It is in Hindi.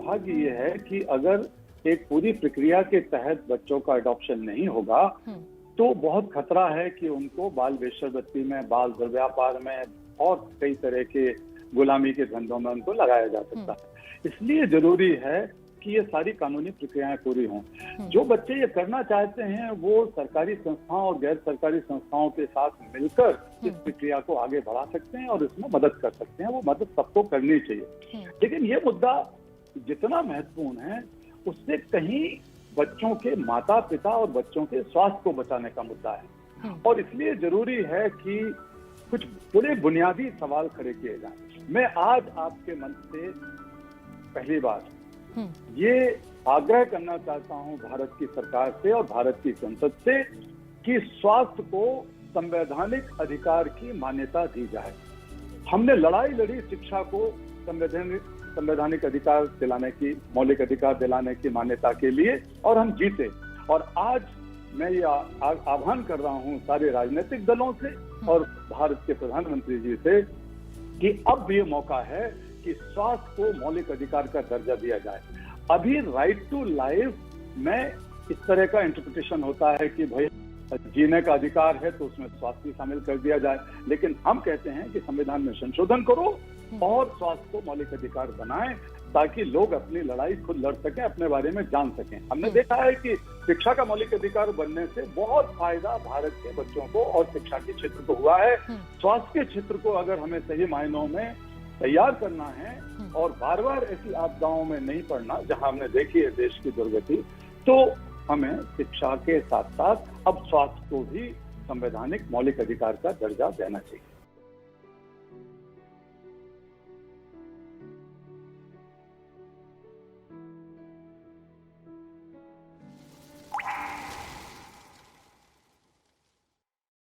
दुर्भाग्य ये है कि अगर एक पूरी प्रक्रिया के तहत बच्चों का अडॉप्शन नहीं होगा तो बहुत खतरा है कि उनको बाल वेश्यावृत्ति में, बाल व्यापार में और कई तरह के गुलामी के धंधों में उनको लगाया जा सकता है। इसलिए जरूरी है कि ये सारी कानूनी प्रक्रियाएं पूरी हों। जो बच्चे ये करना चाहते हैं वो सरकारी संस्थाओं और गैर सरकारी संस्थाओं के साथ मिलकर इस प्रक्रिया को आगे बढ़ा सकते हैं और इसमें मदद कर सकते हैं। वो मदद सबको करनी चाहिए। लेकिन ये मुद्दा जितना महत्वपूर्ण है उससे कहीं बच्चों के माता पिता और बच्चों के स्वास्थ्य को बचाने का मुद्दा है और इसलिए जरूरी है कि कुछ बड़े बुनियादी सवाल खड़े किए जाएं। मैं आज आपके मन से पहली बार ये आग्रह करना चाहता हूं भारत की सरकार से और भारत की संसद से कि स्वास्थ्य को संवैधानिक अधिकार की मान्यता दी जाए। हमने लड़ाई लड़ी शिक्षा को संवैधानिक अधिकार दिलाने की, मौलिक अधिकार दिलाने की मान्यता के लिए और हम जीते। और आज मैं ये आह्वान कर रहा हूं सारे राजनीतिक दलों से और भारत के प्रधानमंत्री जी से कि अब ये मौका है कि स्वास्थ्य को मौलिक अधिकार का दर्जा दिया जाए। अभी राइट टू लाइफ में इस तरह का इंटरप्रिटेशन होता है कि भाई जीने का अधिकार है तो उसमें स्वास्थ्य शामिल कर दिया जाए, लेकिन हम कहते हैं कि संविधान में संशोधन करो और स्वास्थ्य को मौलिक अधिकार बनाएं ताकि लोग अपनी लड़ाई खुद लड़ सकें, अपने बारे में जान सकें। हमने देखा है कि शिक्षा का मौलिक अधिकार बनने से बहुत फायदा भारत के बच्चों को और शिक्षा के क्षेत्र को हुआ है। स्वास्थ्य के क्षेत्र को अगर हमें सही मायनों में तैयार करना है और बार बार ऐसी आपदाओं में नहीं पड़ना जहां हमने देखी है देश की दुर्गति, तो हमें शिक्षा के साथ साथ अब स्वास्थ्य को भी संवैधानिक मौलिक अधिकार का दर्जा देना चाहिए।